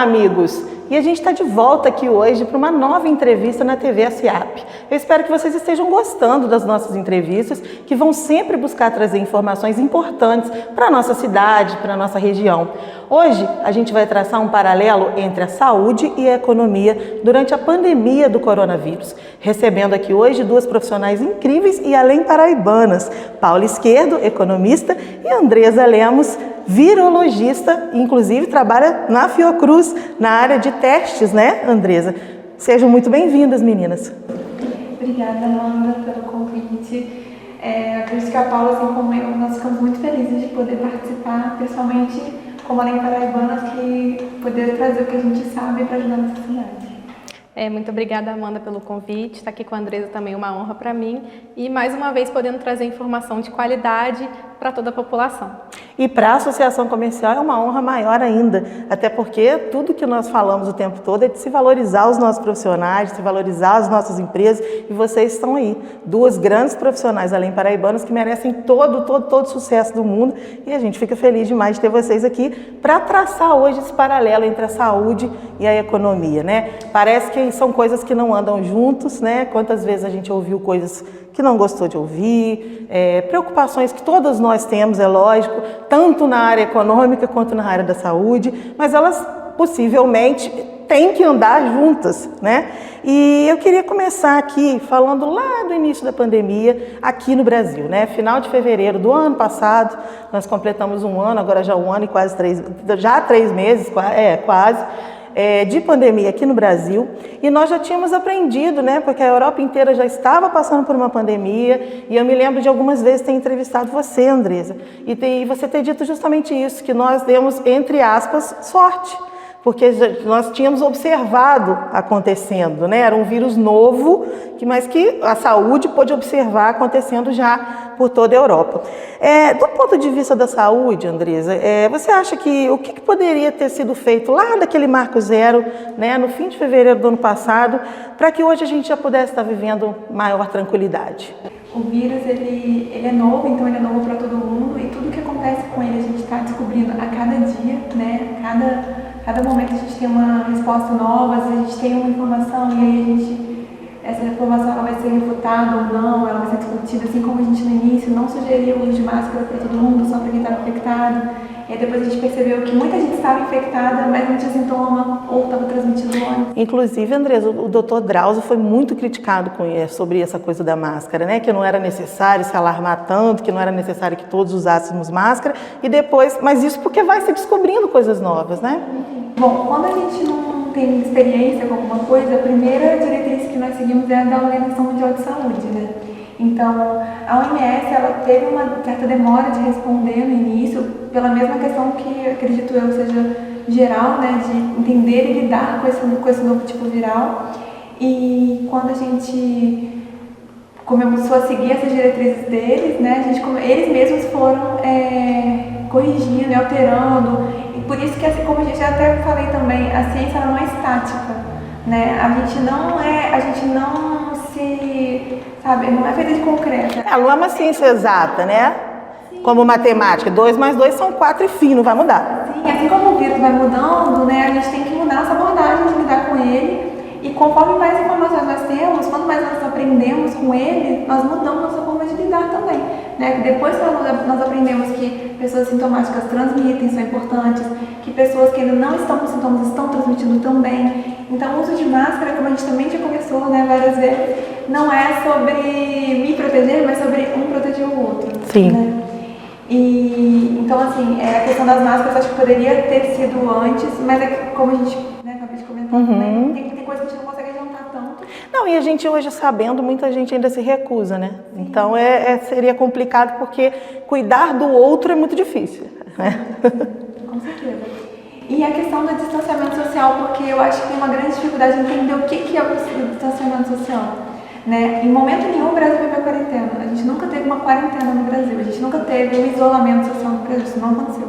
amigos! E a gente está de volta aqui hoje para uma nova entrevista na TV SEAP. Eu espero que vocês estejam gostando das nossas entrevistas, que vão sempre buscar trazer informações importantes para a nossa cidade, para a nossa região. Hoje a gente vai traçar um paralelo entre a saúde e a economia durante a pandemia do coronavírus. Recebendo aqui hoje duas profissionais incríveis e além paraibanas, Paula Esquerdo, economista, e Andresa Lemos, virologista, inclusive trabalha na Fiocruz, na área de testes, né, Andresa? Sejam muito bem-vindas, meninas. Obrigada, Amanda, pelo convite. Acredito que a Paula, assim como eu, nós ficamos muito felizes de poder participar, principalmente como além paraibanas, que poder trazer o que a gente sabe para ajudar nessa cidade. Muito obrigada, Amanda, pelo convite. Estar aqui com a Andresa também é uma honra para mim. E mais uma vez podendo trazer informação de qualidade para toda a população. E para a Associação Comercial é uma honra maior ainda, até porque tudo que nós falamos o tempo todo é de se valorizar os nossos profissionais, de se valorizar as nossas empresas, e vocês estão aí, duas grandes profissionais além paraibanas que merecem todo o sucesso do mundo, e a gente fica feliz demais de ter vocês aqui para traçar hoje esse paralelo entre a saúde e a economia, né? Parece que são coisas que não andam juntos, né? Quantas vezes a gente ouviu coisas que não gostou de ouvir, preocupações que todos nós temos, é lógico, tanto na área econômica quanto na área da saúde, mas elas possivelmente têm que andar juntas, né? E eu queria começar aqui falando lá do início da pandemia aqui no Brasil, né? Final de fevereiro do ano passado, nós completamos um ano, agora já um ano e quase 3 meses, quase, de pandemia aqui no Brasil, e nós já tínhamos aprendido, né, porque a Europa inteira já estava passando por uma pandemia, e eu me lembro de algumas vezes ter entrevistado você, Andresa, e você ter dito justamente isso, que nós demos, entre aspas, sorte, porque nós tínhamos observado acontecendo, né? Era um vírus novo, mas que a saúde pôde observar acontecendo já por toda a Europa. Do ponto de vista da saúde, Andresa, você acha que o que poderia ter sido feito lá daquele marco zero, né, no fim de fevereiro do ano passado, para que hoje a gente já pudesse estar vivendo maior tranquilidade? O vírus, ele é novo, então ele é novo para todo mundo, e tudo que acontece com ele a gente está descobrindo a cada dia, né? Cada momento a gente tem uma resposta nova, a gente tem uma informação e aí essa informação ela vai ser refutada ou não, ela vai ser discutida, assim como a gente no início não sugeriu o uso de máscara para todo mundo, só para quem estava infectado. E aí depois a gente percebeu que muita gente estava infectada, mas não tinha sintoma ou estava transmitindo antes. Inclusive, Andresa, o doutor Drauzio foi muito criticado sobre essa coisa da máscara, né? Que não era necessário se alarmar tanto, que não era necessário que todos usássemos máscara, e depois, mas isso porque vai se descobrindo coisas novas, né? Bom, quando a gente não tem experiência com alguma coisa, a primeira diretriz que nós seguimos é a da Organização Mundial de Saúde, né? Então, a OMS, ela teve uma certa demora de responder no início, pela mesma questão que, acredito eu, seja geral, né, de entender e lidar com esse novo tipo viral. E quando a gente começou a seguir essas diretrizes deles, né, eles mesmos foram corrigindo e alterando. E por isso que, assim como a gente já até falei também, a ciência ela não é estática, né? A gente não se, sabe, não é feita de concreto. Ela não é uma ciência exata, né? Sim. Como matemática, 2 mais 2 são 4 e fim, não vai mudar. Sim, assim como o vírus vai mudando, né, a gente tem que mudar essa abordagem de lidar com ele. E conforme mais informações nós temos, quanto mais nós aprendemos com ele, nós mudamos nossa forma de lidar também, né? Depois que nós aprendemos que pessoas sintomáticas transmitem, são importantes, que pessoas que ainda não estão com sintomas estão transmitindo também. Então, o uso de máscara, como a gente também já conversou, né, várias vezes, não é sobre me proteger, mas sobre um proteger o outro. Sim. Né? E, então, assim, a questão das máscaras acho que poderia ter sido antes, mas como a gente, né, acabei de comentar, né, tem coisa que a gente não consegue adiantar tanto. Não, e a gente hoje sabendo, muita gente ainda se recusa, né? Sim. Então seria complicado porque cuidar do outro é muito difícil, né? Com certeza. E a questão do distanciamento social, porque eu acho que tem uma grande dificuldade de entender o que é o distanciamento social. Né? Em momento nenhum o Brasil vive a quarentena. A gente nunca teve uma quarentena no Brasil, a gente nunca teve um isolamento social no Brasil, isso não aconteceu.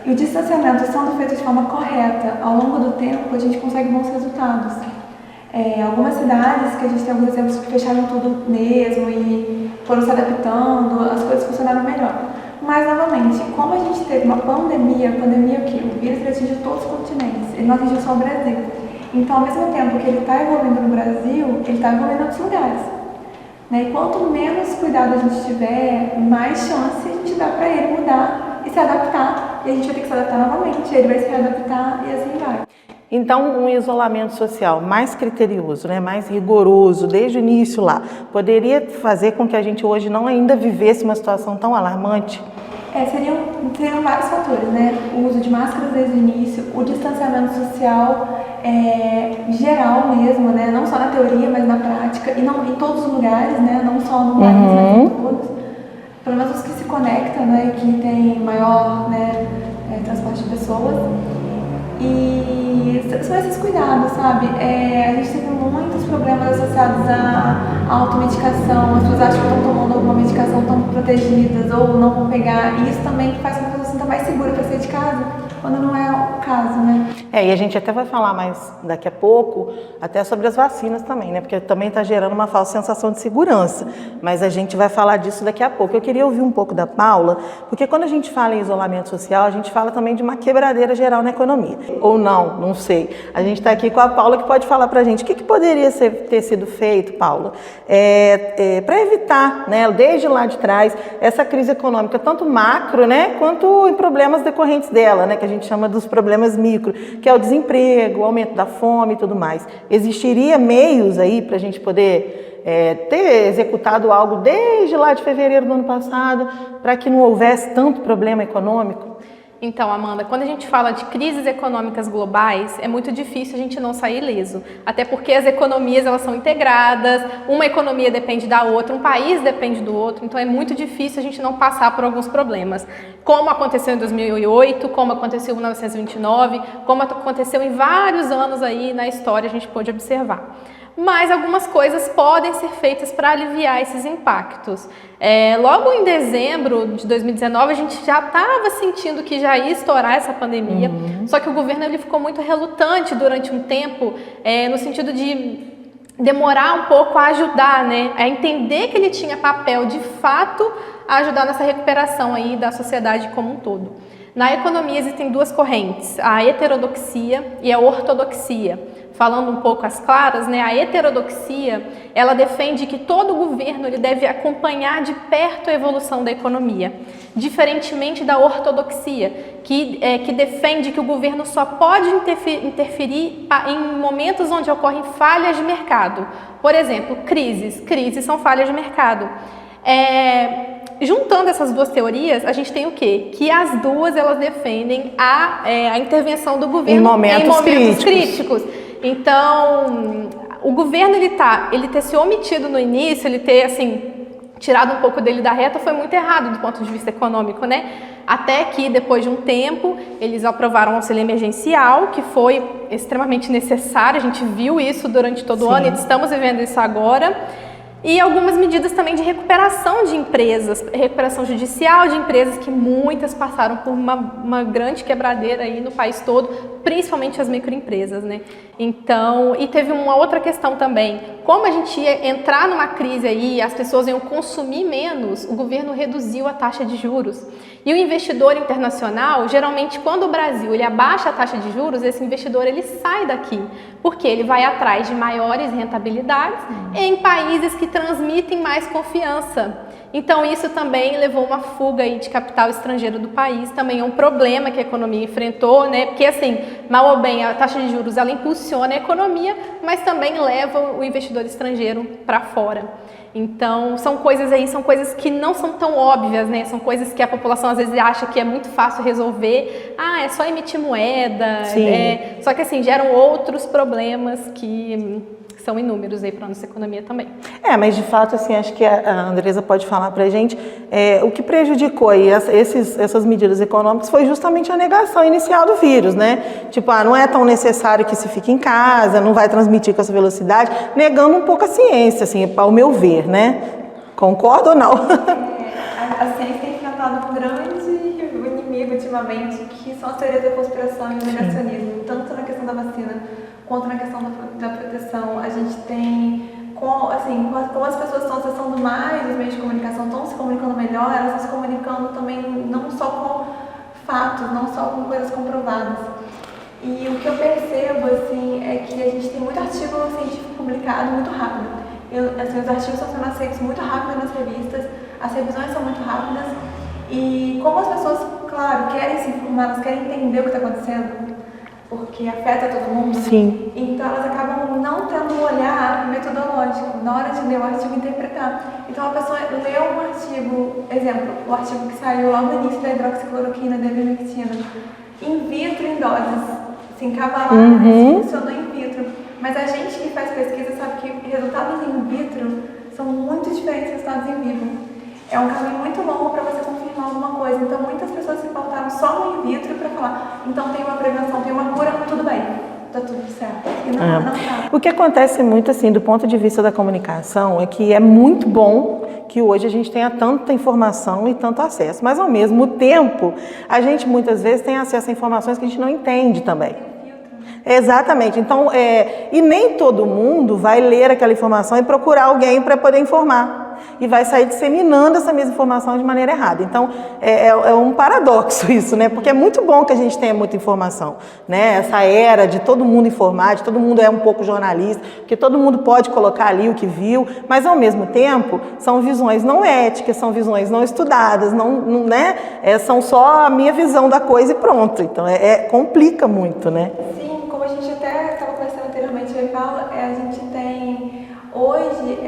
E o distanciamento sendo feito de forma correta ao longo do tempo, a gente consegue bons resultados. Algumas cidades, que a gente tem alguns exemplos que fecharam tudo mesmo e foram se adaptando, as coisas funcionaram melhor. Mas, novamente, como a gente teve uma pandemia, a pandemia o quê? O vírus ele atingiu todos os continentes, ele não atingiu só o Brasil. Então, ao mesmo tempo que ele está evoluindo no Brasil, ele está evoluindo em outros lugares. Né? E quanto menos cuidado a gente tiver, mais chance a gente dá para ele mudar e se adaptar. E a gente vai ter que se adaptar novamente, ele vai se readaptar e assim vai. Então, um isolamento social mais criterioso, né, mais rigoroso, desde o início lá, poderia fazer com que a gente hoje não ainda vivesse uma situação tão alarmante? Seriam vários fatores, né? O uso de máscaras desde o início, o distanciamento social geral mesmo, né? Não só na teoria, mas na prática, e não em todos os lugares, né? Não só no país, mas em todos. Pelo menos os que se conectam, né? Que tem maior, né, transporte de pessoas. E são esses cuidados, sabe? A gente teve muitos problemas associados à automedicação. As pessoas acham que estão tomando alguma medicação, estão protegidas ou não vão pegar. E isso também faz com que a pessoa se sinta mais segura para sair de casa, quando não é o caso, né? E a gente até vai falar mais daqui a pouco, até sobre as vacinas também, né? Porque também está gerando uma falsa sensação de segurança. Mas a gente vai falar disso daqui a pouco. Eu queria ouvir um pouco da Paula, porque quando a gente fala em isolamento social, a gente fala também de uma quebradeira geral na economia. Ou não sei. A gente está aqui com a Paula que pode falar para a gente o que poderia ter sido feito, Paula, para evitar, né, desde lá de trás, essa crise econômica, tanto macro, né, quanto em problemas decorrentes dela, né, que a gente chama dos problemas micro, que é o desemprego, o aumento da fome e tudo mais. Existiria meios aí para a gente poder ter executado algo desde lá de fevereiro do ano passado, para que não houvesse tanto problema econômico? Então, Amanda, quando a gente fala de crises econômicas globais, é muito difícil a gente não sair ileso. Até porque as economias elas são integradas, uma economia depende da outra, um país depende do outro, então é muito difícil a gente não passar por alguns problemas. Como aconteceu em 2008, como aconteceu em 1929, como aconteceu em vários anos aí na história, a gente pôde observar. Mas algumas coisas podem ser feitas para aliviar esses impactos. Logo em dezembro de 2019, a gente já estava sentindo que já ia estourar essa pandemia, só que o governo ele ficou muito relutante durante um tempo, no sentido de demorar um pouco a ajudar, né, a entender que ele tinha papel de fato a ajudar nessa recuperação aí da sociedade como um todo. Na economia existem duas correntes, a heterodoxia e a ortodoxia. Falando um pouco às claras, né, a heterodoxia, ela defende que todo governo ele deve acompanhar de perto a evolução da economia, diferentemente da ortodoxia, que defende que o governo só pode interferir em momentos onde ocorrem falhas de mercado. Por exemplo, crises são falhas de mercado. Juntando essas duas teorias, a gente tem o quê? Que as duas elas defendem a intervenção do governo em momentos críticos. Então, o governo ele ter se omitido no início, ele ter assim tirado um pouco dele da reta foi muito errado do ponto de vista econômico, né? Até que depois de um tempo eles aprovaram um auxílio emergencial, que foi extremamente necessário. A gente viu isso durante todo o ano e estamos vivendo isso agora. E algumas medidas também de recuperação de empresas, recuperação judicial de empresas que muitas passaram por uma grande quebradeira aí no país todo, principalmente as microempresas, né? Então, e teve uma outra questão também, como a gente ia entrar numa crise aí, as pessoas iam consumir menos, o governo reduziu a taxa de juros. E o investidor internacional, geralmente quando o Brasil ele abaixa a taxa de juros, esse investidor ele sai daqui, porque ele vai atrás de maiores rentabilidades em países que transmitem mais confiança. Então isso também levou uma fuga aí de capital estrangeiro do país, também é um problema que a economia enfrentou, né? Porque assim, mal ou bem, a taxa de juros ela impulsiona a economia, mas também leva o investidor estrangeiro para fora. Então, são coisas que não são tão óbvias, né? São coisas que a população às vezes acha que é muito fácil resolver. É só emitir moeda. Só que assim, geram outros problemas que são inúmeros aí para a nossa economia também. Mas de fato, assim, acho que a Andresa pode falar para a gente, o que prejudicou aí essas medidas econômicas foi justamente a negação inicial do vírus, né? Tipo, não é tão necessário que se fique em casa, não vai transmitir com essa velocidade, negando um pouco a ciência, assim, ao meu ver, né? Concorda ou não? A ciência tem enfrentado um grande inimigo ultimamente, que são as teorias da conspiração e o negacionismo, tanto na questão da vacina quanto na questão da proteção. A gente tem, assim, como as pessoas estão acessando mais os meios de comunicação, estão se comunicando melhor, elas estão se comunicando também não só com fatos, não só com coisas comprovadas. E o que eu percebo, assim, é que a gente tem muito artigo científico publicado muito rápido. Assim, os artigos estão sendo aceitos muito rápido nas revistas, as revisões são muito rápidas, e como as pessoas, claro, querem se informar, elas querem entender o que está acontecendo, porque afeta todo mundo. Sim. Então elas acabam não tendo um olhar metodológico na hora de ler o artigo e interpretar. Então a pessoa lê um artigo, exemplo, o artigo que saiu logo no início da hidroxicloroquina, da ivermectina, in vitro em doses, assim, cavalares, funcionou in vitro. Mas a gente que faz pesquisa sabe que resultados in vitro são muito diferentes dos resultados in vivo. É um caminho muito longo para você confirmar alguma coisa. Então, muitas pessoas se pautaram só no in vitro para falar, então tem uma prevenção, tem uma cura, tudo bem, tá tudo certo. E não tá. O que acontece muito, assim, do ponto de vista da comunicação, é que é muito bom que hoje a gente tenha tanta informação e tanto acesso. Mas, ao mesmo tempo, a gente muitas vezes tem acesso a informações que a gente não entende também. Exatamente. Então, e nem todo mundo vai ler aquela informação e procurar alguém para poder informar. E vai sair disseminando essa mesma informação de maneira errada. Então, é um paradoxo isso, né? Porque é muito bom que a gente tenha muita informação, né? Essa era de todo mundo informar, de todo mundo é um pouco jornalista, porque todo mundo pode colocar ali o que viu, mas, ao mesmo tempo, são visões não éticas, são visões não estudadas, né? São só a minha visão da coisa e pronto. Então, complica muito, né? Sim, como a gente até estava conversando anteriormente, eu e Paula, a gente tem hoje...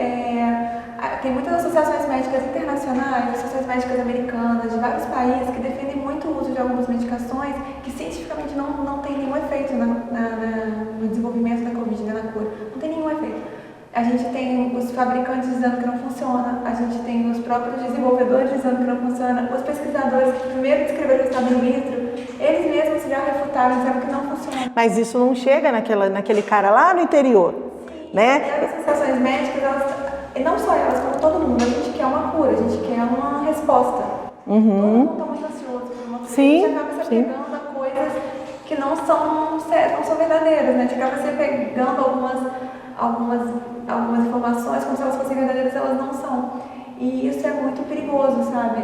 Tem muitas associações médicas internacionais, associações médicas americanas, de vários países, que defendem muito o uso de algumas medicações que cientificamente não tem nenhum efeito no desenvolvimento da Covid, né, na cura. Não tem nenhum efeito. A gente tem os fabricantes dizendo que não funciona, a gente tem os próprios desenvolvedores dizendo que não funciona, os pesquisadores que primeiro descreveram o estado in vitro, eles mesmos já refutaram, dizendo que não funciona. Mas isso não chega naquele cara lá no interior, né? E as associações médicas, e não só elas, como todo mundo, a gente quer uma cura, a gente quer uma resposta. Todo mundo está muito ansioso por uma cura, a gente acaba se apegando a coisas que não são verdadeiras, né? A gente acaba se apegando a algumas informações como se elas fossem verdadeiras, elas não são. E isso é muito perigoso, sabe?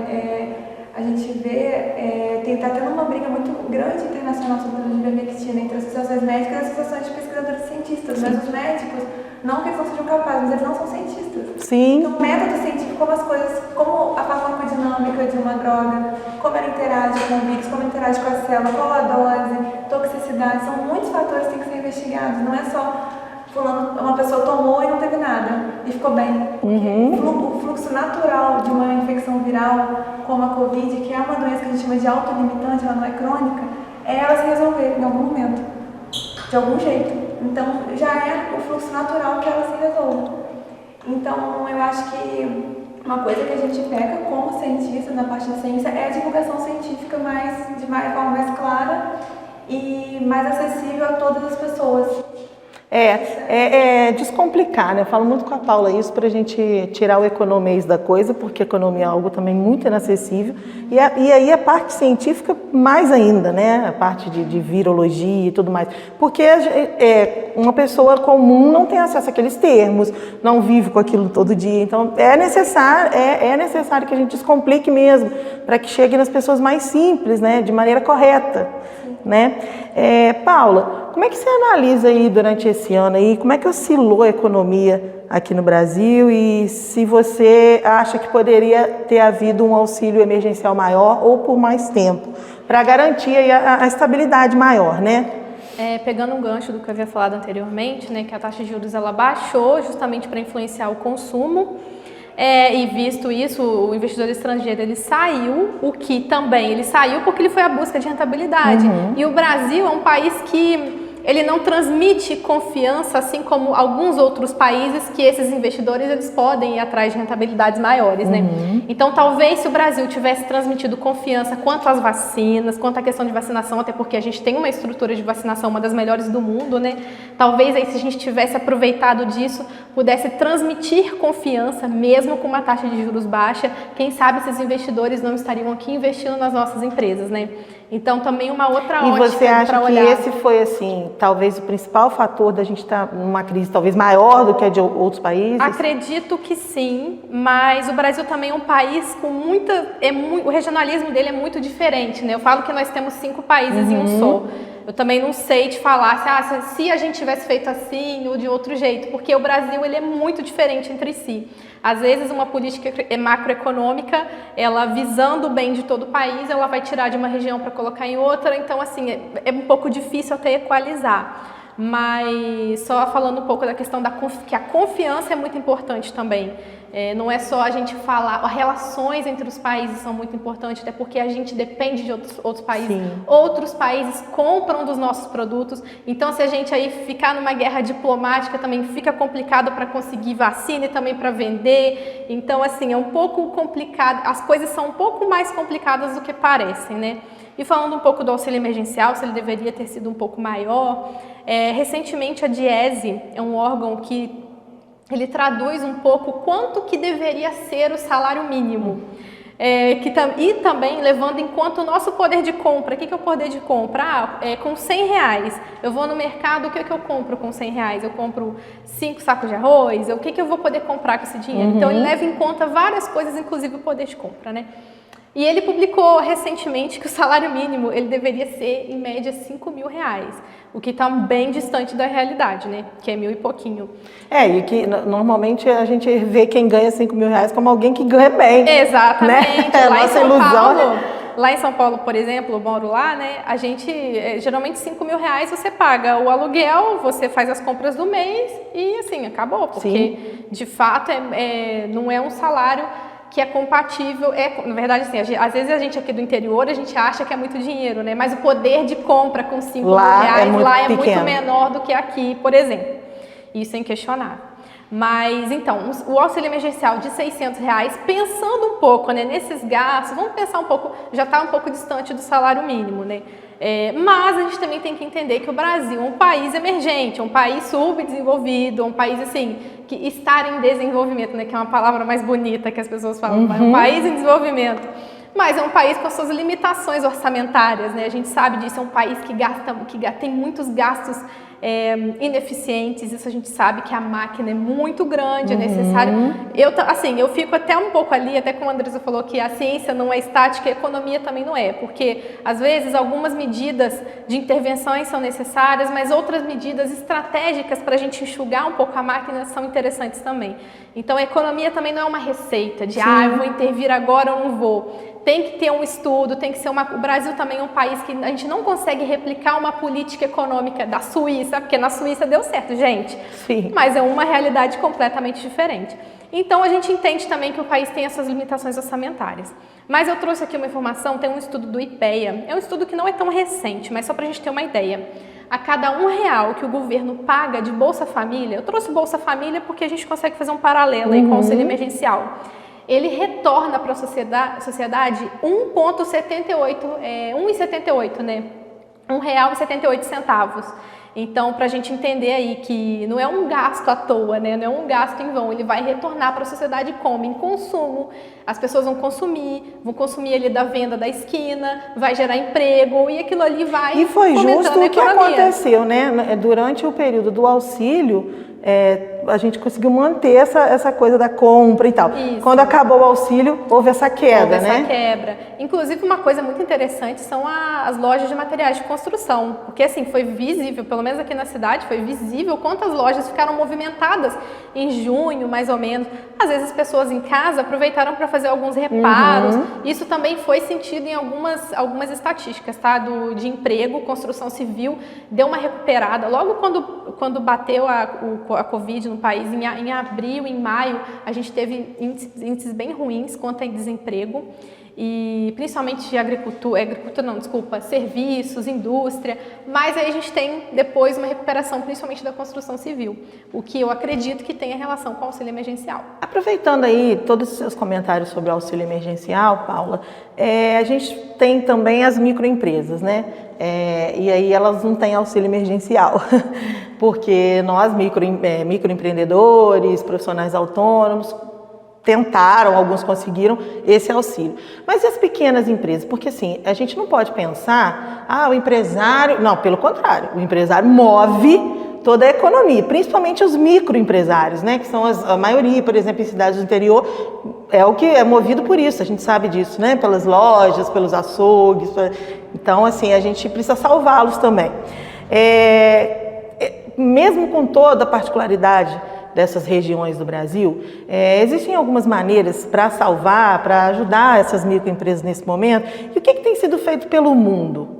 A gente vê, tá tendo uma briga muito grande internacional sobre o uso de ivermectina entre as associações médicas e as associações de pesquisadores cientistas. Sim. Mas os médicos, não que eles não sejam capazes, mas eles não são cientistas. Sim. Então, o método científico, como as coisas, como a farmacodinâmica de uma droga, como ela interage com o vírus, como ela interage com a célula, qual a dose, toxicidade, são muitos fatores que têm que ser investigados. Não é só uma pessoa tomou e não teve nada e ficou bem. O fluxo natural de uma infecção viral como a Covid, que é uma doença que a gente chama de autolimitante, ela não é crônica, é ela se resolver em algum momento, de algum jeito. Então já é o fluxo natural que ela se resolve. Então eu acho que uma coisa que a gente pega como cientista na parte da ciência é a divulgação científica de uma forma mais clara e mais acessível a todas as pessoas. Descomplicar, né? Eu falo muito com a Paula isso para a gente tirar o economês da coisa, porque economia é algo também muito inacessível. E aí a parte científica mais ainda, né? A parte de virologia e tudo mais. Porque uma pessoa comum não tem acesso àqueles termos, não vive com aquilo todo dia. Então é necessário que a gente descomplique mesmo, para que chegue nas pessoas mais simples, né? De maneira correta. Né? Paula, como é que você analisa aí durante esse ano aí, como é que oscilou a economia aqui no Brasil e se você acha que poderia ter havido um auxílio emergencial maior ou por mais tempo, para garantir aí a estabilidade maior, né? Pegando um gancho do que eu havia falado anteriormente, né, que a taxa de juros ela baixou justamente para influenciar o consumo. E visto isso, o investidor estrangeiro ele saiu, ele saiu porque ele foi à busca de rentabilidade. E o Brasil é um país que ele não transmite confiança, assim como alguns outros países que esses investidores eles podem ir atrás de rentabilidades maiores, né? Então, talvez se o Brasil tivesse transmitido confiança quanto às vacinas, quanto à questão de vacinação, até porque a gente tem uma estrutura de vacinação, uma das melhores do mundo, né? Talvez aí se a gente tivesse aproveitado disso, pudesse transmitir confiança, mesmo com uma taxa de juros baixa, quem sabe esses investidores não estariam aqui investindo nas nossas empresas, né? Então, também uma outra ótica para olhar. E você acha que esse foi, assim, talvez o principal fator da gente estar numa crise talvez maior do que a de outros países? Acredito que sim, mas o Brasil também é um país com muita... o regionalismo dele é muito diferente, né? Eu falo que nós temos 5 países em um só. Eu também não sei te falar se a gente tivesse feito assim ou de outro jeito, porque o Brasil ele é muito diferente entre si. Às vezes uma política macroeconômica, ela visando o bem de todo o país, ela vai tirar de uma região para colocar em outra, então assim, é um pouco difícil até equalizar. Mas só falando um pouco da questão que a confiança é muito importante também. Não é só a gente falar, as relações entre os países são muito importantes, até porque a gente depende de outros países. Sim. Outros países compram dos nossos produtos, então se a gente aí ficar numa guerra diplomática também fica complicado para conseguir vacina e também para vender. Então assim, é um pouco complicado, as coisas são um pouco mais complicadas do que parecem, né? E falando um pouco do auxílio emergencial, se ele deveria ter sido um pouco maior, recentemente a Diese é um órgão que ele traduz um pouco quanto que deveria ser o salário mínimo. E também levando em conta o nosso poder de compra. O que é o poder de compra? Com R$100, eu vou no mercado, o que eu compro com R$100? Eu compro 5 sacos de arroz? O que eu vou poder comprar com esse dinheiro? Então ele leva em conta várias coisas, inclusive o poder de compra, né? E ele publicou recentemente que o salário mínimo ele deveria ser, em média, R$5.000, o que está bem distante da realidade, né? Que é 1.000 e pouquinho. E que normalmente a gente vê quem ganha R$5.000 como alguém que ganha bem. Exatamente. Né? Lá em São Paulo, por exemplo, eu moro lá, né? A gente, geralmente R$5.000 você paga o aluguel, você faz as compras do mês e assim, acabou. Porque, de fato, não é um salário que é compatível, na verdade assim, às vezes a gente aqui do interior, a gente acha que é muito dinheiro, né? Mas o poder de compra com R$5.000 lá é muito menor do que aqui, por exemplo. Isso é inquestionável. Mas, então, o auxílio emergencial de R$600, pensando um pouco, né, nesses gastos, vamos pensar um pouco, já está um pouco distante do salário mínimo, né? Mas a gente também tem que entender que o Brasil é um país emergente, é um país subdesenvolvido, é um país, assim, que estar em desenvolvimento, né, que é uma palavra mais bonita que as pessoas falam, é um país em desenvolvimento. Mas é um país com as suas limitações orçamentárias, né? A gente sabe disso, é um país que tem muitos gastos ineficientes, isso a gente sabe que a máquina é muito grande, é necessário. Eu fico até um pouco ali, até como a Andressa falou que a ciência não é estática, a economia também não é, porque às vezes algumas medidas de intervenções são necessárias, mas outras medidas estratégicas para a gente enxugar um pouco a máquina são interessantes também. Então a economia também não é uma receita de eu vou intervir agora ou não vou. Tem que ter um estudo, tem que ser o Brasil também é um país que a gente não consegue replicar uma política econômica da Suíça, porque na Suíça deu certo, gente. Sim. Mas é uma realidade completamente diferente. Então a gente entende também que o país tem essas limitações orçamentárias. Mas eu trouxe aqui uma informação, tem um estudo do IPEA, é um estudo que não é tão recente, mas só para a gente ter uma ideia. A cada R$1 que o governo paga de Bolsa Família, eu trouxe Bolsa Família porque a gente consegue fazer um paralelo aí com o auxílio emergencial. Ele retorna para a sociedade 1,78, né? R$1,78. Então, para a gente entender aí que não é um gasto à toa, né? Não é um gasto em vão, ele vai retornar para a sociedade como? Em consumo. As pessoas vão consumir ali da venda da esquina, vai gerar emprego e aquilo ali vai. E foi justo o que aconteceu, né? Durante o período do auxílio, a gente conseguiu manter essa coisa da compra e tal. Isso. Quando acabou o auxílio, houve essa queda, essa quebra. Inclusive, uma coisa muito interessante são as lojas de materiais de construção. Porque, assim, foi visível, pelo menos aqui na cidade, foi visível quantas lojas ficaram movimentadas em junho, mais ou menos. Às vezes, as pessoas em casa aproveitaram para fazer alguns reparos. Isso também foi sentido em algumas estatísticas, tá? De emprego, construção civil, deu uma recuperada. Logo quando bateu a Covid no país, em abril, em maio, a gente teve índices bem ruins quanto a desemprego, e principalmente de serviços, indústria, mas aí a gente tem depois uma recuperação principalmente da construção civil, o que eu acredito que tenha relação com o auxílio emergencial. Aproveitando aí todos os seus comentários sobre o auxílio emergencial, Paula, a gente tem também as microempresas, né? E aí elas não têm auxílio emergencial, porque nós, microempreendedores, profissionais autônomos, tentaram, alguns conseguiram esse auxílio. Mas e as pequenas empresas? Porque assim, a gente não pode pensar, o empresário... Não, pelo contrário, o empresário move toda a economia, principalmente os microempresários, né? Que são a maioria, por exemplo, em cidades do interior, é o que é movido por isso, a gente sabe disso, né? Pelas lojas, pelos açougues. Então, assim, a gente precisa salvá-los também. Mesmo com toda a particularidade dessas regiões do Brasil, existem algumas maneiras para salvar, para ajudar essas microempresas nesse momento. E o que tem sido feito pelo mundo?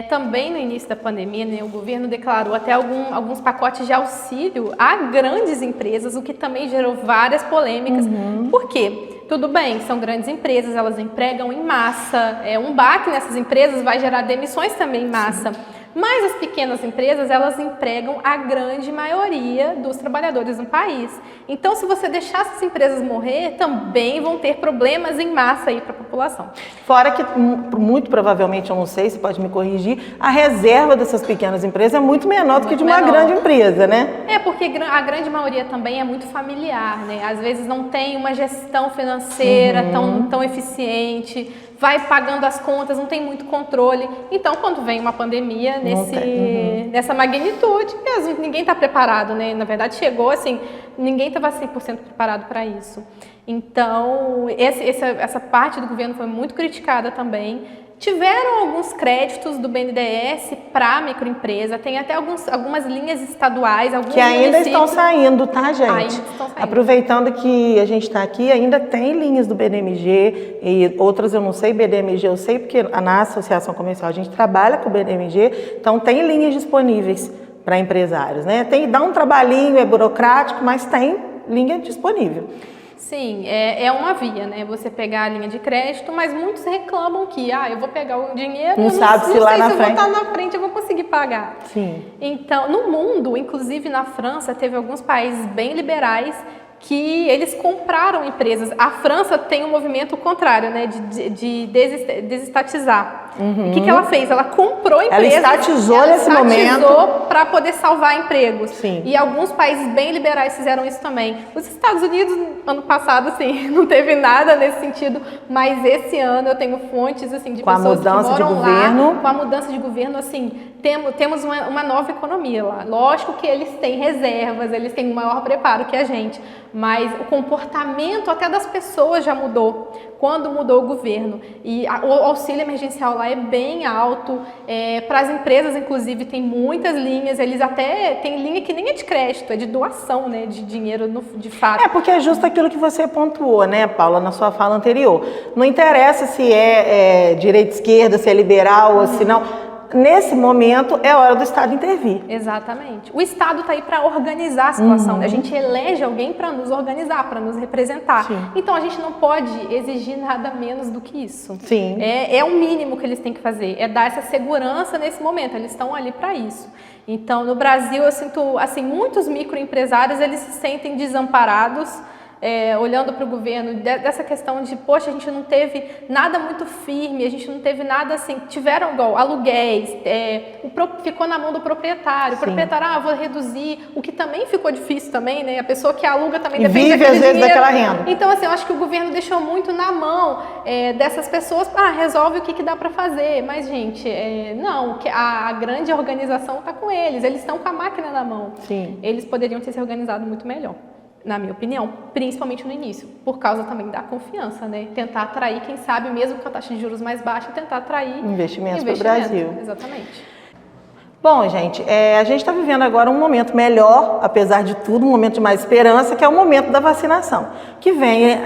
Também no início da pandemia, né, o governo declarou até alguns pacotes de auxílio a grandes empresas, o que também gerou várias polêmicas. Por quê? Tudo bem, são grandes empresas, elas empregam em massa, um baque nessas empresas vai gerar demissões também em massa. Sim. Mas as pequenas empresas, elas empregam a grande maioria dos trabalhadores no país. Então, se você deixar essas empresas morrer, também vão ter problemas em massa aí para a população. Fora que, muito provavelmente, eu não sei, você pode me corrigir, a reserva dessas pequenas empresas é muito menor do que de uma grande empresa, né? Porque a grande maioria também é muito familiar, né? Às vezes não tem uma gestão financeira tão eficiente, vai pagando as contas, não tem muito controle. Então, quando vem uma pandemia nessa magnitude, ninguém está preparado, né? Na verdade, chegou assim, ninguém estava 100% preparado para isso. Então, essa parte do governo foi muito criticada também. Tiveram alguns créditos do BNDES para microempresa, tem até algumas linhas estaduais, alguns que ainda estão saindo, tá, gente? Ainda estão saindo. Aproveitando que a gente está aqui, ainda tem linhas do BDMG e outras eu não sei, BDMG eu sei, porque na Associação Comercial a gente trabalha com o BDMG, então tem linhas disponíveis para empresários, né? Dá um trabalhinho, é burocrático, mas tem linha disponível. Sim, é uma via, né? Você pegar a linha de crédito, mas muitos reclamam que, eu vou pegar o dinheiro, não sabe se lá na frente. Eu vou estar na frente, eu vou conseguir pagar. Sim. Então, no mundo, inclusive na França, teve alguns países bem liberais que eles compraram empresas. A França tem um movimento contrário, né, de desestatizar. O que ela fez? Ela comprou empresas. Ela estatizou nesse momento para poder salvar empregos. Sim. E alguns países bem liberais fizeram isso também. Os Estados Unidos, ano passado, assim, não teve nada nesse sentido, mas esse ano eu tenho fontes assim de pessoas que moram lá. Com a mudança de governo, assim, temos uma nova economia lá. Lógico que eles têm reservas, eles têm um maior preparo que a gente, mas o comportamento até das pessoas já mudou quando mudou o governo. E o auxílio emergencial lá é bem alto. Para as empresas, inclusive, tem muitas linhas. Eles até têm linha que nem é de crédito, é de doação, né, de dinheiro de fato. Porque é justo aquilo que você pontuou, né, Paula, na sua fala anterior. Não interessa se é direita, esquerda, se é liberal ou se não. Nesse momento, é hora do Estado intervir. Exatamente. O Estado está aí para organizar a situação. A gente elege alguém para nos organizar, para nos representar. Sim. Então, a gente não pode exigir nada menos do que isso. Sim. É o mínimo que eles têm que fazer. É dar essa segurança nesse momento. Eles estão ali para isso. Então, no Brasil, eu sinto, assim, muitos microempresários, eles se sentem desamparados, olhando para o governo, dessa questão de, poxa, a gente não teve nada muito firme, a gente não teve nada assim, tiveram igual aluguéis, ficou na mão do proprietário, o proprietário, vou reduzir, o que também ficou difícil também, né, a pessoa que aluga também depende daquele dinheiro. Vive às vezes daquela renda. Então, assim, eu acho que o governo deixou muito na mão dessas pessoas, resolve o que dá para fazer, mas, gente, não, a grande organização está com eles estão com a máquina na mão. Sim. Eles poderiam ter se organizado muito melhor, na minha opinião, principalmente no início, por causa também da confiança, né? Tentar atrair, quem sabe, mesmo com a taxa de juros mais baixa, tentar atrair investimentos para o Brasil. Exatamente. Bom, gente, a gente está vivendo agora um momento melhor, apesar de tudo, um momento de mais esperança, que é o momento da vacinação, que vem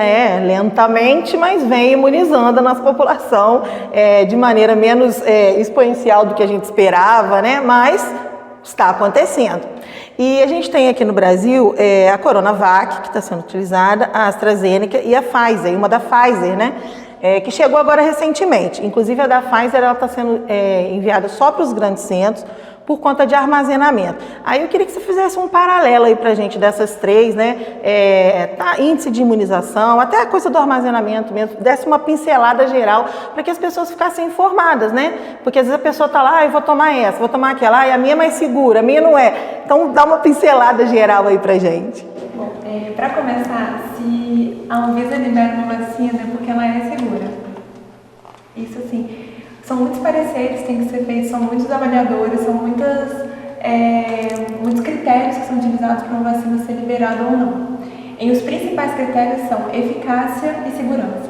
lentamente, mas vem imunizando a nossa população de maneira menos exponencial do que a gente esperava, né? Mas está acontecendo. E a gente tem aqui no Brasil a Coronavac, que está sendo utilizada, a AstraZeneca e a Pfizer, uma da Pfizer, né? Que chegou agora recentemente. Inclusive a da Pfizer está sendo enviada só para os grandes centros por conta de armazenamento. Aí eu queria que você fizesse um paralelo aí para a gente dessas três, né? Índice de imunização, até a coisa do armazenamento mesmo, desse uma pincelada geral para que as pessoas ficassem informadas, né? Porque às vezes a pessoa está lá, eu vou tomar essa, vou tomar aquela, e a minha é mais segura, a minha não é. Então dá uma pincelada geral aí para a gente. Bom, para começar, se a Anvisa libera uma vacina é porque ela é segura. Isso assim, são muitos pareceres que têm que ser feitos, são muitos avaliadores, são muitos critérios que são utilizados para uma vacina ser liberada ou não. E os principais critérios são eficácia e segurança.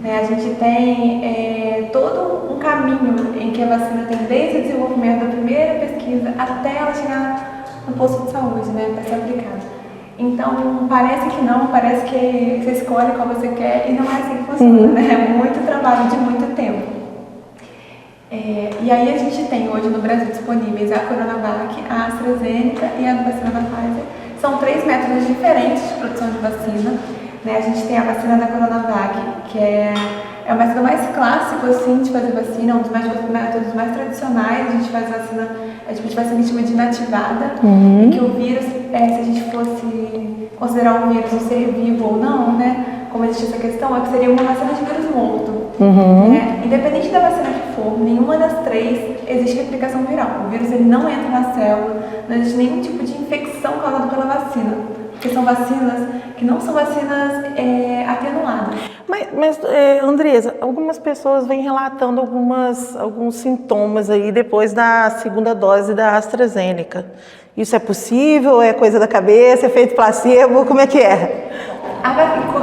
A gente tem todo um caminho em que a vacina tem desde o desenvolvimento da primeira pesquisa até ela chegar no posto de saúde, para ser aplicada. Então, parece que não, parece que você escolhe qual você quer e não é assim que funciona, É muito trabalho de muito tempo. E aí a gente tem hoje no Brasil disponíveis a Coronavac, a AstraZeneca e a vacina da Pfizer. São 3 métodos diferentes de produção de vacina. A gente tem a vacina da Coronavac, que é o método mais clássico assim, de fazer vacina, um dos métodos mais tradicionais. A gente faz vacina, a gente faz o que a gente chama de inativada, em que o vírus, se a gente fosse considerar um vírus um ser vivo ou não, como existe essa questão, é que seria uma vacina de vírus morto. Independente da vacina que for, nenhuma das 3 existe replicação viral. O vírus ele não entra na célula, não existe nenhum tipo de infecção causada pela vacina. Porque são vacinas que não são vacinas atenuadas. Mas Andresa, algumas pessoas vêm relatando alguns sintomas aí depois da segunda dose da AstraZeneca. Isso é possível? É coisa da cabeça? É feito placebo? Como é que é?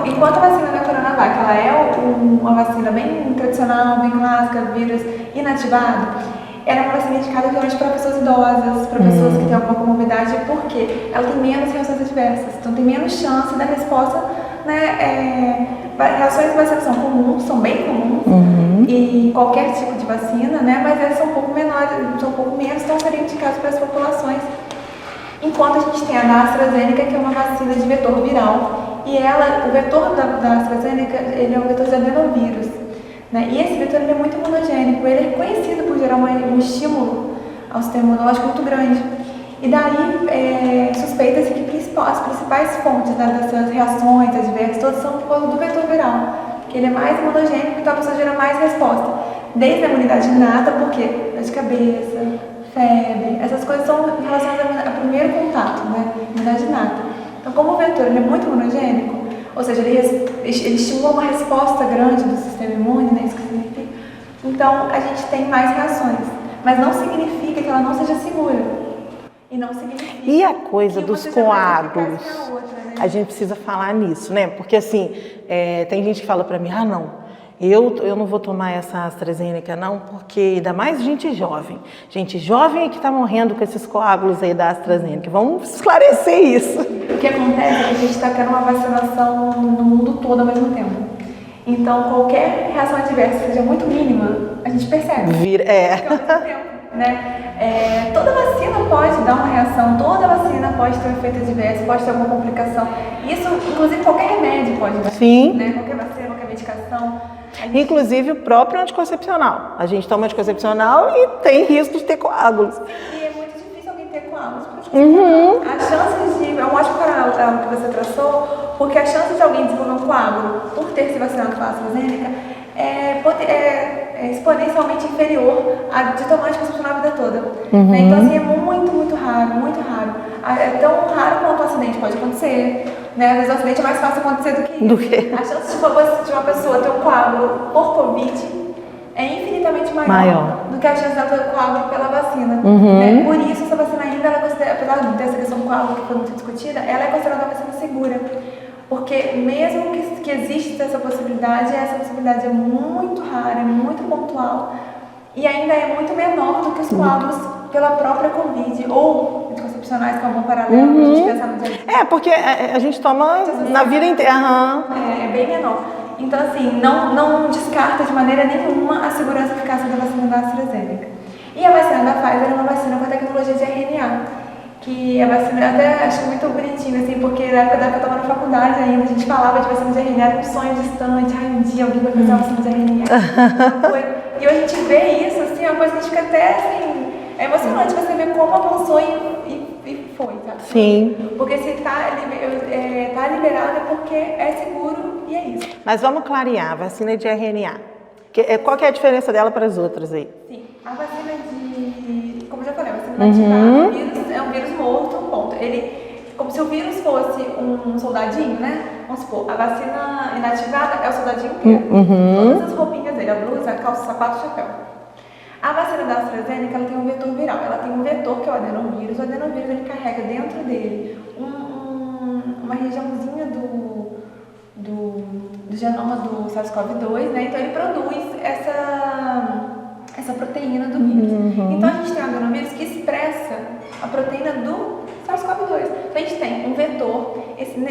Enquanto a vacina da Coronavac ela é uma vacina bem tradicional, bem clássica, vírus inativado, ela é uma vacina indicada geralmente para pessoas idosas, para pessoas que têm alguma comorbidade, porque ela tem menos reações adversas, então tem menos chance da resposta, reações de vacina são comuns, são bem comuns, e qualquer tipo de vacina, mas elas são um pouco menores, são um pouco menos, então seriam indicadas para as populações. Enquanto a gente tem a da AstraZeneca, que é uma vacina de vetor viral, e o vetor da AstraZeneca, ele é um vetor de adenovírus. E esse vetor ele é muito imunogênico, ele é conhecido por gerar um estímulo ao sistema imunológico muito grande. E daí suspeita-se que as principais fontes dessas reações adversas todas são por causa do vetor viral, que ele é mais imunogênico, então a pessoa gera mais resposta. Desde a imunidade inata, porque dor de cabeça, febre, essas coisas são relacionadas ao primeiro contato, imunidade inata. Então, como o vetor ele é muito imunogênico, ou seja, ele estimula uma resposta grande do sistema imune, isso que significa. Então, a gente tem mais reações, mas não significa que ela não seja segura. E não significa. E a coisa dos coágulos? A gente precisa falar nisso, Porque assim, tem gente que fala pra mim, não. Eu não vou tomar essa AstraZeneca não, porque ainda mais gente jovem. Gente jovem é que está morrendo com esses coágulos aí da AstraZeneca. Vamos esclarecer isso. O que acontece é que a gente está tendo uma vacinação no mundo todo ao mesmo tempo. Então, qualquer reação adversa que seja muito mínima, a gente percebe. Toda vacina pode dar uma reação, toda vacina pode ter um efeito adverso, pode ter alguma complicação. Isso, inclusive, qualquer remédio pode dar. Sim. Qualquer vacina, qualquer medicação. Inclusive o próprio anticoncepcional. A gente toma anticoncepcional e tem risco de ter coágulos. E é muito difícil alguém ter coágulos. A chance de... É um ótimo paralelo que você traçou, porque a chance de alguém desenvolver um coágulo por ter se vacinado com a AstraZeneca é exponencialmente inferior a de tomar anticoncepcional a vida toda. Então, assim, é muito, muito raro, muito raro. É tão raro quanto um acidente pode acontecer. Às vezes o acidente é mais fácil acontecer do que isso. A chance de uma pessoa ter um coágulo por Covid é infinitamente maior do que a chance dela ter um coágulo pela vacina. Por isso, essa vacina ainda, apesar dessa questão do coágulo que foi muito discutida, ela é considerada uma vacina segura. Porque mesmo que exista essa possibilidade é muito rara, é muito pontual e ainda é muito menor do que os coágulos pela própria Covid ou anticoncepcionais, que é um bom paralelo pra gente pensar no dia a dia. Porque a gente toma na vida inteira. É bem menor. Então, assim, não descarta de maneira nenhuma a segurança e eficácia da vacina da AstraZeneca. E a vacina da Pfizer é uma vacina com a tecnologia de RNA. Que a vacina, eu até acho muito bonitinho, assim, porque na época que eu estava na faculdade ainda, a gente falava de vacina de RNA, era um sonho distante, um dia alguém vai fazer uma vacina de RNA. E hoje a gente vê isso, assim, é uma coisa que a gente fica até, assim, é emocionante você ver como avançou e foi, sabe? Sim. Porque se tá liberado é porque é seguro e é isso. Mas vamos clarear, a vacina de RNA. Qual que é a diferença dela para as outras aí? Sim, a vacina como eu já falei, a vacina inativada, é um vírus morto, ponto. Ele, como se o vírus fosse um soldadinho, Vamos supor, a vacina inativada é o soldadinho inteiro. Todas as roupinhas dele, a blusa, a calça, o sapato, o chapéu. A vacina da AstraZeneca, ela tem um vetor viral. Ela tem um vetor que é o adenovírus. O adenovírus, ele carrega dentro dele uma regiãozinha do genoma do SARS-CoV-2, né? Então ele produz essa proteína do vírus. Então a gente tem o adenovírus que expressa a proteína do SARS-CoV-2. Então a gente tem um vetor,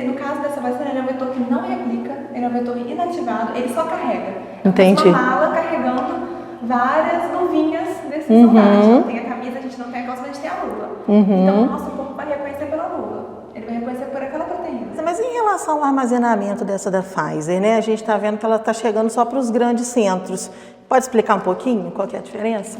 no caso dessa vacina, ele é um vetor que não replica, ele é um vetor inativado, ele só carrega. Entendi. Uma mala carregando várias luvinhas desses soldados. A gente não tem a camisa, a gente não tem a calça, mas a gente tem a luva. Então o nosso corpo vai reconhecer pela luva. Ele vai reconhecer por aquela proteína. Mas em relação ao armazenamento dessa da Pfizer, né? A gente está vendo que ela está chegando só para os grandes centros. Pode explicar um pouquinho qual que é a diferença?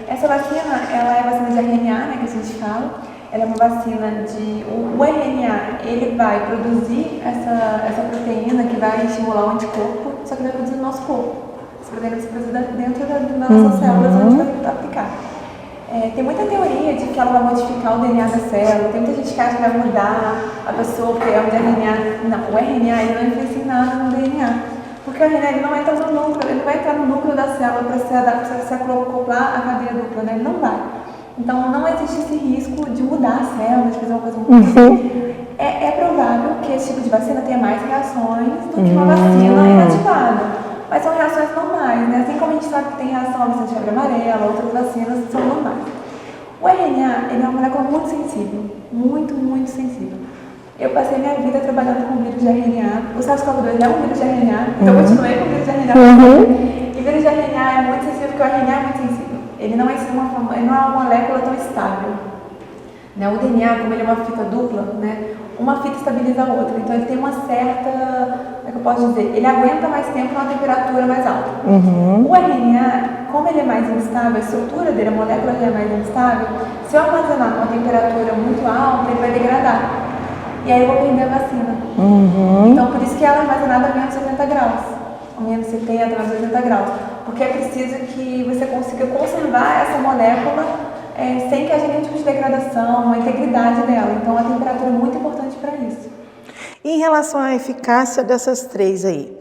Essa vacina, ela é a vacina de RNA, né, que a gente fala. Ela é uma vacina de... O RNA, ele vai produzir essa proteína que vai estimular o anticorpo, só que vai produzir no nosso corpo. Essa proteína vai ser produzida dentro das nossas células, onde vai aplicar. Tem muita teoria de que ela vai modificar o DNA da célula, tem muita gente que acha que vai mudar a pessoa porque é o RNA. Não, o RNA ele não influencia em nada no DNA. Porque o RNA ele não entra no núcleo, ele vai entrar no núcleo da célula para se acoplar à cadeia dupla, né? Ele não vai. Então não existe esse risco de mudar a célula, de fazer uma coisa muito É provável que esse tipo de vacina tenha mais reações do que uma vacina inativada. Mas são reações normais, né? Assim como a gente sabe que tem reação à vacina de febre amarela, outras vacinas são normais. O RNA, ele é uma molécula muito sensível, muito, muito sensível. Eu passei minha vida trabalhando com vírus de RNA. O SARS-CoV-2 é um vírus de RNA, então eu continuei com vírus de RNA. E vírus de RNA é muito sensível porque o RNA é muito sensível. Ele não é uma molécula tão estável. Né? O DNA, como ele é uma fita dupla, né? Uma fita estabiliza a outra. Então ele tem uma certa, como é que eu posso dizer? Ele aguenta mais tempo numa temperatura mais alta. O RNA, como ele é mais instável, a estrutura dele, a molécula dele é mais instável, se eu armazenar com uma temperatura muito alta, ele vai degradar. E aí eu vou perder a vacina. Então por isso que ela é armazenada a menos 70 graus. A menos 70, menos 80 graus. Porque é preciso que você consiga conservar essa molécula sem que haja nenhum tipo de degradação, a integridade dela. Então a temperatura é muito importante para isso. E em relação à eficácia dessas três aí,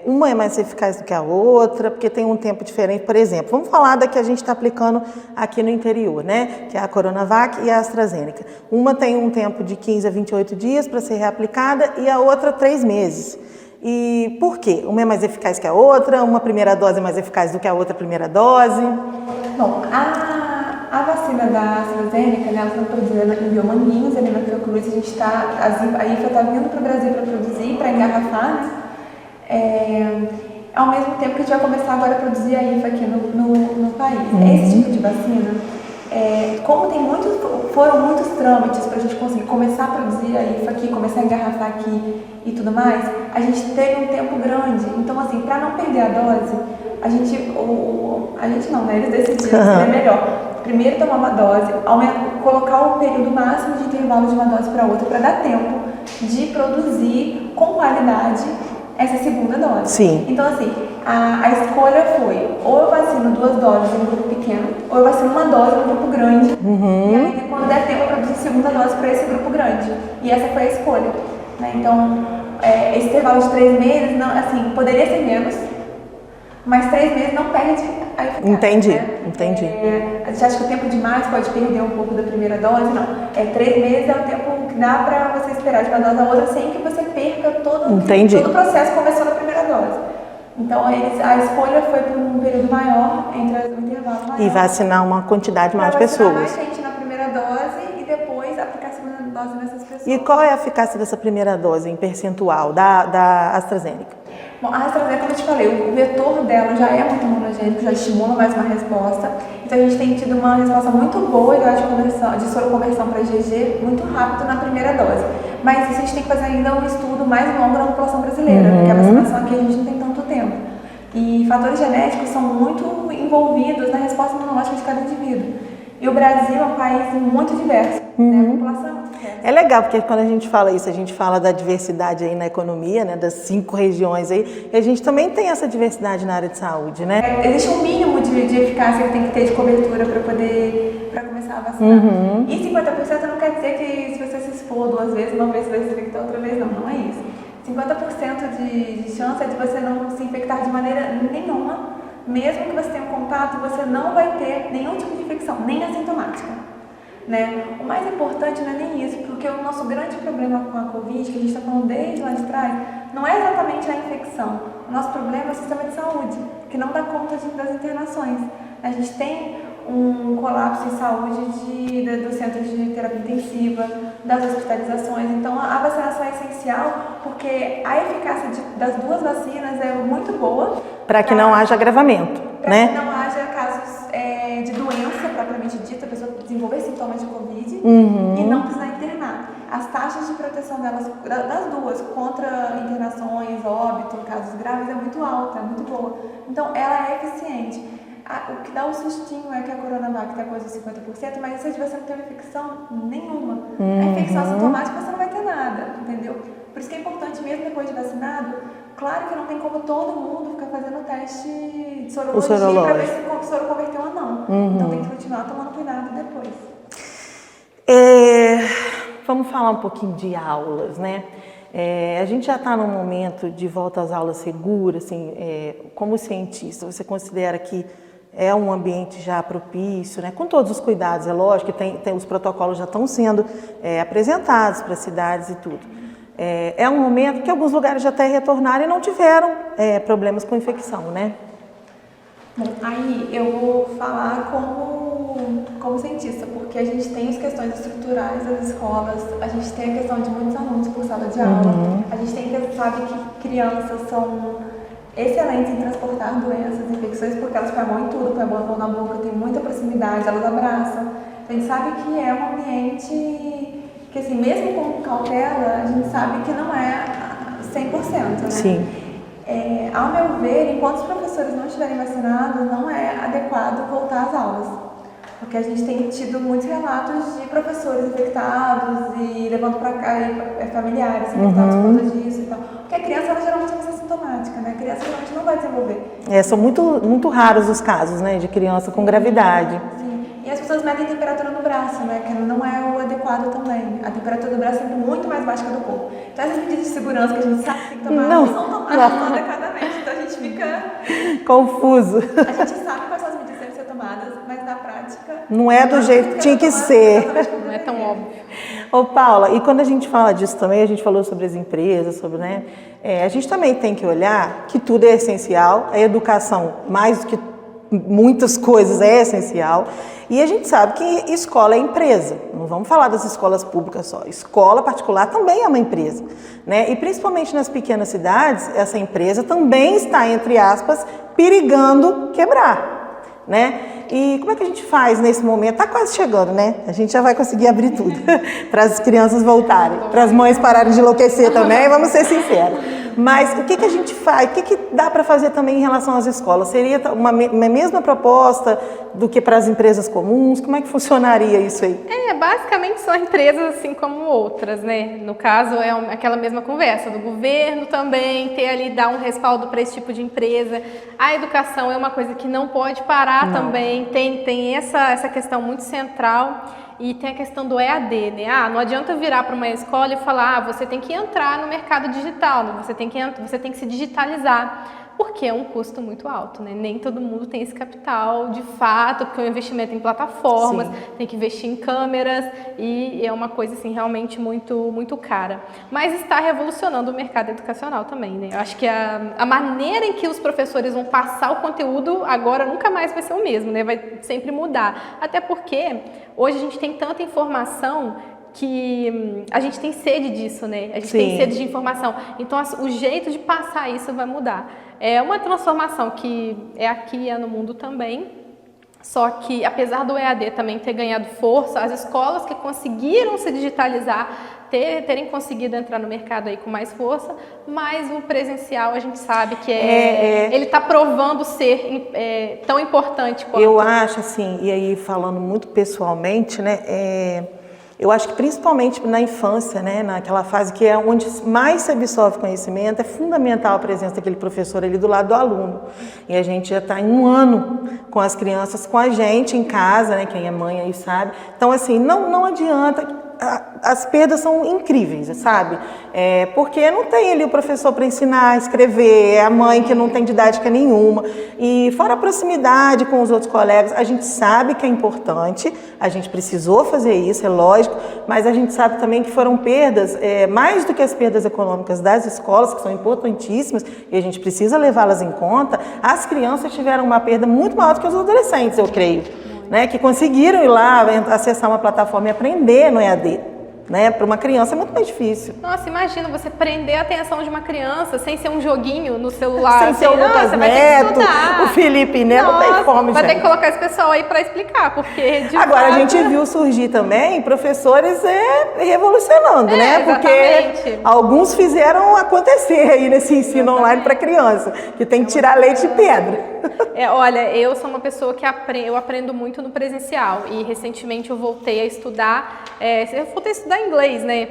uma é mais eficaz do que a outra, porque tem um tempo diferente. Por exemplo, vamos falar da que a gente está aplicando aqui no interior, né? Que é a Coronavac e a AstraZeneca. Uma tem um tempo de 15 a 28 dias para ser reaplicada e a outra 3 meses. E por quê? Uma é mais eficaz que a outra? Uma primeira dose é mais eficaz do que a outra primeira dose? Bom, a vacina da AstraZeneca, né, ela está produzida em Biomanguinhos, ali na Fiocruz, a IFA está vindo para o Brasil para produzir, para engarrafar, né? Ao mesmo tempo que a gente vai começar agora a produzir a IFA aqui no país. Esse tipo de vacina, como foram muitos trâmites para a gente conseguir começar a produzir a IFA aqui, começar a engarrafar aqui e tudo mais, a gente teve um tempo grande. Então, assim, para não perder a dose, a gente não, né? Eles decidiram que é melhor. Primeiro tomar uma dose, colocar o período máximo de intervalo de uma dose para outra, para dar tempo de produzir com qualidade essa segunda dose. Sim. Então, assim, a escolha foi, ou eu vacino 2 doses em um grupo pequeno, ou eu vacino uma dose em um grupo grande. E aí, quando der tempo, eu produzo a segunda dose para esse grupo grande. E essa foi a escolha. Né? Então, esse intervalo de 3 meses, não, assim, poderia ser menos, mas 3 meses não perde a eficácia. Entendi, né? entendi. A gente acha que o tempo demais pode perder um pouco da primeira dose, não. 3 meses é o tempo que dá para você esperar de uma dose a outra sem que você perca todo o processo que começou na primeira dose. Então, a escolha foi por um período maior, entre um intervalo maior. E vacinar uma quantidade maior de pessoas. Mais gente na primeira dose e depois aplicar a segunda dose nessas pessoas. E qual é a eficácia dessa primeira dose em percentual da AstraZeneca? Bom, a AstraZeneca, como eu te falei, o vetor dela já é muito imunogênico, já estimula mais uma resposta. Então a gente tem tido uma resposta muito boa de soroconversão para IgG muito rápido na primeira dose. Mas isso a gente tem que fazer ainda um estudo mais longo na população brasileira, porque a vacinação aqui a gente não tem tanto tempo. E fatores genéticos são muito envolvidos na resposta imunológica de cada indivíduo. E o Brasil é um país muito diverso, né? A população é muito diversa. É legal, porque quando a gente fala isso, a gente fala da diversidade aí na economia, né? Das 5 regiões aí, e a gente também tem essa diversidade na área de saúde, né? Existe um mínimo de eficácia que tem que ter de cobertura para começar começar a vacinar. E 50% não quer dizer que se você se expor 2 vezes, uma vez você vai se infectar, outra vez não é isso. 50% de chance é de você não se infectar de maneira nenhuma, mesmo que você tenha um contato, você não vai ter nenhum tipo de infecção, nem assintomática. Né? O mais importante não é nem isso, porque o nosso grande problema com a Covid, que a gente está falando desde lá de trás, não é exatamente a infecção. O nosso problema é o sistema de saúde, que não dá conta das internações. A gente tem um colapso em saúde do centro de terapia intensiva, das hospitalizações. Então, a vacinação é essencial, porque a eficácia das 2 vacinas é muito boa. Para que não haja agravamento, né? Para que não haja casos de doença propriamente dita, a pessoa desenvolver sintomas de Covid e não precisar internar. As taxas de proteção delas, das 2, contra internações, óbito, casos graves, é muito alta, é muito boa. Então, ela é eficiente. O que dá um sustinho é que a Coronavac tem coisa de 50%, mas isso é de você não ter uma infecção nenhuma. A infecção assintomática você não vai ter nada, entendeu? Por isso que é importante, mesmo depois de vacinado, claro que não tem como todo mundo ficar fazendo teste de sorologia para ver se o soro converteu ou não. Então tem que continuar tomando cuidado depois. Vamos falar um pouquinho de aulas, né? A gente já está num momento de volta às aulas seguras, assim, como cientista, você considera que é um ambiente já propício, né? Com todos os cuidados, é lógico que os protocolos já estão sendo apresentados para as cidades e tudo. É um momento que alguns lugares já até retornaram e não tiveram problemas com infecção, né? Bom, aí eu vou falar como cientista, porque a gente tem as questões estruturais das escolas, a gente tem a questão de muitos alunos por sala de aula, a gente sabe que crianças são excelentes em transportar doenças, infecções, porque elas põem a mão em tudo, põem a mão na boca, tem muita proximidade, elas abraçam. Então a gente sabe que é um ambiente que, assim, mesmo com cautela, a gente sabe que não é 100%, né? Sim. Ao meu ver, enquanto os professores não estiverem vacinados, não é adequado voltar às aulas. Porque a gente tem tido muitos relatos de professores infectados e levando para cá familiares infectados por causa disso e tal. Porque a criança, ela geralmente é assintomática, né? A criança geralmente não vai desenvolver. São muito raros os casos, né, de criança com gravidade. Sim. E as pessoas medem temperatura no braço, né? Que não é o adequado também. A temperatura do braço é sempre muito mais baixa que a do corpo. Então essas medidas de segurança que a gente sabe que tem que tomar não são tomadas adequadamente. Então a gente fica confuso. A gente sabe quais são as medidas que devem ser tomadas, mas na prática não é do jeito que tinha que ser. Não é tão óbvio. Ô Paula, e quando a gente fala disso também, a gente falou sobre as empresas, sobre, né? A gente também tem que olhar que tudo é essencial, a educação, mais do que muitas coisas, é essencial. E a gente sabe que escola é empresa, não vamos falar das escolas públicas só, escola particular também é uma empresa, né? E principalmente nas pequenas cidades, essa empresa também está, entre aspas, perigando quebrar, né? E como é que a gente faz nesse momento? Está quase chegando, né? A gente já vai conseguir abrir tudo para as crianças voltarem, para as mães pararem de enlouquecer também, vamos ser sinceros. Mas o que a gente faz? O que dá para fazer também em relação às escolas? Seria uma mesma proposta do que para as empresas comuns? Como é que funcionaria isso aí? Basicamente são empresas assim como outras, né? No caso é aquela mesma conversa do governo também, ter ali, dar um respaldo para esse tipo de empresa. A educação é uma coisa que não pode parar também, tem essa questão muito central. E tem a questão do EAD, né? Não adianta virar para uma escola e falar, você tem que entrar no mercado digital, você tem que se digitalizar, porque é um custo muito alto, né? Nem todo mundo tem esse capital, de fato, porque é um investimento em plataformas, tem que investir em câmeras e é uma coisa, assim, realmente muito, muito cara. Mas está revolucionando o mercado educacional também, né? Eu acho que a maneira em que os professores vão passar o conteúdo agora nunca mais vai ser o mesmo, né? Vai sempre mudar. Até porque hoje a gente tem tanta informação que a gente tem sede disso, né? A gente tem sede de informação. Então, o jeito de passar isso vai mudar. É uma transformação que é aqui e é no mundo também. Só que, apesar do EAD também ter ganhado força, as escolas que conseguiram se digitalizar, terem conseguido entrar no mercado aí com mais força, mas o presencial a gente sabe que ele está provando ser tão importante quanto... Eu acho assim, e aí falando muito pessoalmente, né, Eu acho que principalmente na infância, né, naquela fase que é onde mais se absorve conhecimento, é fundamental a presença daquele professor ali do lado do aluno. E a gente já está em 1 ano com as crianças, com a gente em casa, né, quem é mãe aí sabe. Então, assim, não adianta, as perdas são incríveis, sabe? Porque não tem ali o professor para ensinar a escrever, é a mãe que não tem didática nenhuma. E fora a proximidade com os outros colegas, a gente sabe que é importante, a gente precisou fazer isso, é lógico, mas a gente sabe também que foram perdas, mais do que as perdas econômicas das escolas, que são importantíssimas, e a gente precisa levá-las em conta, as crianças tiveram uma perda muito maior do que os adolescentes, eu creio. Né, que conseguiram ir lá, acessar uma plataforma e aprender no EAD. Né? Para uma criança é muito mais difícil. Nossa, imagina você prender a atenção de uma criança sem ser um joguinho no celular. Sem ser o Lucas Neto, o Felipe Neto, não tem como, vai gente. Ter que colocar esse pessoal aí para explicar, porque de Agora, fato... a gente viu surgir também professores revolucionando, né? Porque alguns fizeram acontecer aí nesse ensino online para criança, que tem que tirar leite de pedra. Olha, eu sou uma pessoa que eu aprendo muito no presencial e recentemente eu voltei a estudar, inglês, né,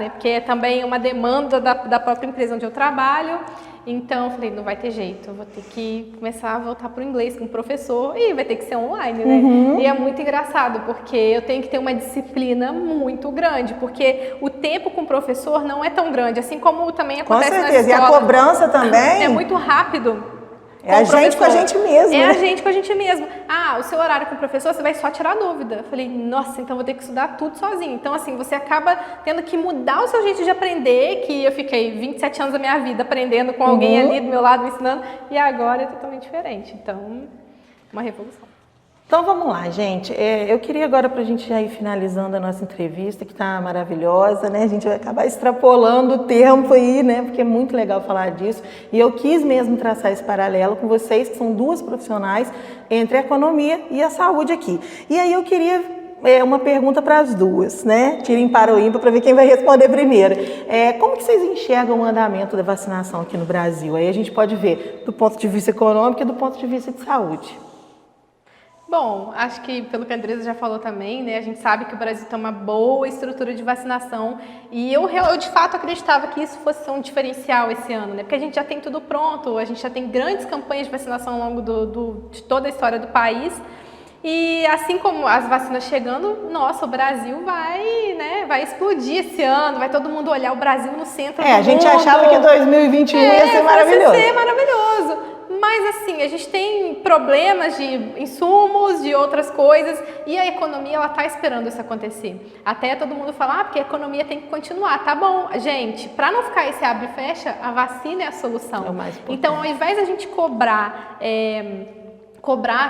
porque é também uma demanda da própria empresa onde eu trabalho. Então, eu falei, não vai ter jeito, eu vou ter que começar a voltar para o inglês com o professor e vai ter que ser online, né? E é muito engraçado, porque eu tenho que ter uma disciplina muito grande, porque o tempo com o professor não é tão grande, assim como também acontece na escola. Com certeza, e a cobrança também. É muito rápido. É a gente com a gente mesmo. É a gente com a gente mesmo. O seu horário com o professor, você vai só tirar dúvida. Eu falei, nossa, então vou ter que estudar tudo sozinho. Então, assim, você acaba tendo que mudar o seu jeito de aprender, que eu fiquei 27 anos da minha vida aprendendo com alguém ali do meu lado, me ensinando, e agora é totalmente diferente. Então, uma revolução. Então vamos lá, gente. Eu queria agora, para a gente já ir finalizando a nossa entrevista, que está maravilhosa, né? A gente vai acabar extrapolando o tempo aí, né? Porque é muito legal falar disso. E eu quis mesmo traçar esse paralelo com vocês, que são duas profissionais entre a economia e a saúde aqui. E aí eu queria uma pergunta para as duas, né? Tirem para o ímpar para ver quem vai responder primeiro. Como que vocês enxergam o andamento da vacinação aqui no Brasil? Aí a gente pode ver do ponto de vista econômico e do ponto de vista de saúde. Bom, acho que pelo que a Andresa já falou também, né, a gente sabe que o Brasil tem uma boa estrutura de vacinação e eu de fato acreditava que isso fosse ser um diferencial esse ano, né, porque a gente já tem tudo pronto, a gente já tem grandes campanhas de vacinação ao longo de toda a história do país e assim como as vacinas chegando, nossa, o Brasil vai explodir esse ano, vai todo mundo olhar o Brasil no centro do mundo. A gente achava que 2021 ia ser maravilhoso. Ia ser maravilhoso. Mas assim, a gente tem problemas de insumos, de outras coisas, e a economia ela tá esperando isso acontecer. Até todo mundo fala, porque a economia tem que continuar. Tá bom, gente, para não ficar esse abre e fecha, a vacina é a solução. É o mais importante. Então, ao invés da gente cobrar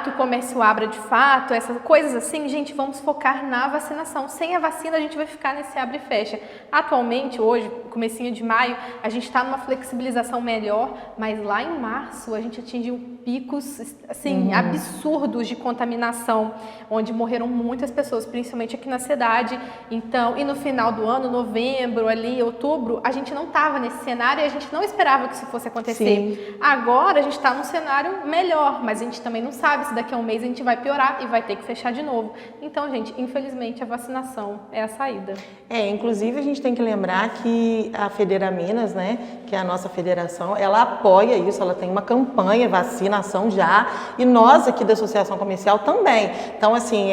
que o comércio abra de fato, essas coisas assim, gente, vamos focar na vacinação. Sem a vacina, a gente vai ficar nesse abre e fecha. Atualmente, hoje, comecinho de maio, a gente está numa flexibilização melhor, mas lá em março a gente atingiu picos, assim, absurdos de contaminação, onde morreram muitas pessoas, principalmente aqui na cidade. Então, e no final do ano, novembro, ali, outubro, a gente não estava nesse cenário e a gente não esperava que isso fosse acontecer. Sim. Agora, a gente está num cenário melhor, mas a gente também não sabe se daqui a um mês a gente vai piorar e vai ter que fechar de novo. Então, gente, infelizmente a vacinação é a saída. Inclusive a gente tem que lembrar que a Federaminas, né, que é a nossa federação, ela apoia isso, ela tem uma campanha, vacinação já, e nós aqui da Associação Comercial também. Então, assim,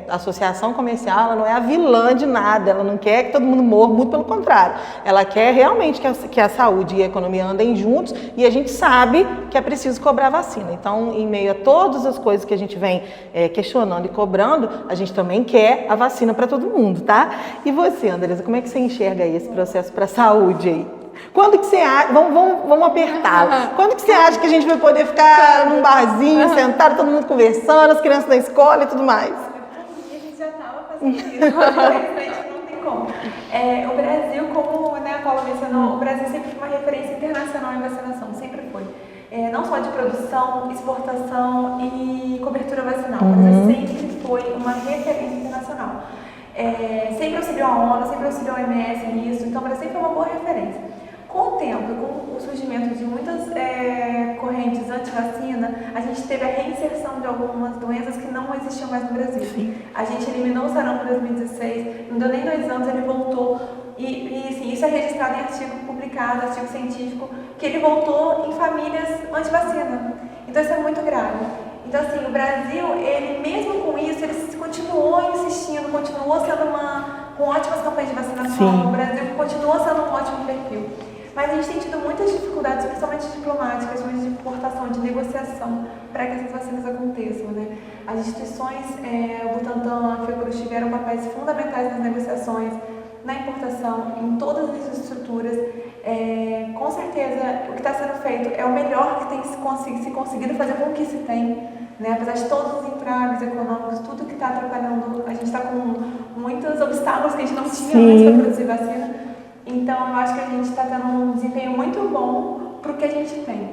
a Associação Comercial, ela não é a vilã de nada, ela não quer que todo mundo morra, muito pelo contrário. Ela quer realmente que a saúde e a economia andem juntos, e a gente sabe que é preciso cobrar vacina. Então, em meio a todas as coisas que a gente vem questionando e cobrando, a gente também quer a vacina para todo mundo, tá? E você, Andresa, como é que você enxerga esse processo para a saúde aí? Quando que você acha, vamos apertar, quando que você acha que a gente vai poder ficar num barzinho, sentado, todo mundo conversando, as crianças na escola e tudo mais? A gente já estava fazendo isso, infelizmente não tem como. O Brasil, como a Paula mencionou, o Brasil sempre foi uma referência internacional em vacinação, sempre foi. Não só de produção, exportação e cobertura vacinal, mas sempre foi uma referência internacional. Sempre auxiliou a ONU, sempre auxiliou a OMS nisso, então o Brasil sempre foi uma boa referência. Com o tempo, com o surgimento de muitas correntes anti-vacina, a gente teve a reinserção de algumas doenças que não existiam mais no Brasil. Sim. A gente eliminou o sarampo em 2016, não deu nem anos ele voltou, e assim, isso é registrado em artigo publicado, artigo científico, que ele voltou em famílias anti-vacina. Então isso é muito grave. Então assim, o Brasil, ele mesmo com isso, ele continuou insistindo, continuou sendo com ótimas campanhas de vacinação. Sim. O Brasil continuou sendo um ótimo perfil. Mas a gente tem tido muitas dificuldades, principalmente diplomáticas, de importação, de negociação, para que essas vacinas aconteçam, né? As instituições, o Butantan, a Fiocruz tiveram papéis fundamentais nas negociações, na importação, em todas as estruturas. Com certeza, o que está sendo feito é o melhor que tem se conseguido fazer com o que se tem, né? Apesar de todos os entraves econômicos, tudo que está atrapalhando, a gente está com muitos obstáculos que a gente não tinha antes para produzir vacina. Então, eu acho que a gente está tendo um desempenho muito bom para o que a gente tem.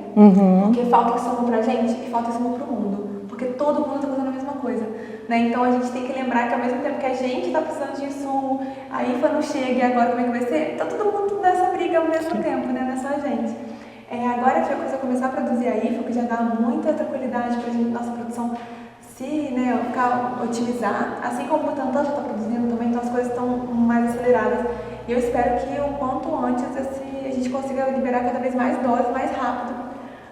Porque falta insumo para a gente e falta insumo para o mundo. Porque todo mundo está fazendo a mesma coisa, né? Então, a gente tem que lembrar que ao mesmo tempo que a gente está precisando de insumo, a IFA não chega e agora como é que vai ser? Está todo mundo nessa briga ao mesmo tempo, né? Não é só a gente. Agora que a coisa começar a produzir a IFA, que já dá muita tranquilidade para a nossa produção ficar otimizar, assim como o Butantan já está produzindo também, então as coisas estão mais aceleradas. E eu espero que o quanto antes a gente consiga liberar cada vez mais doses, mais rápido,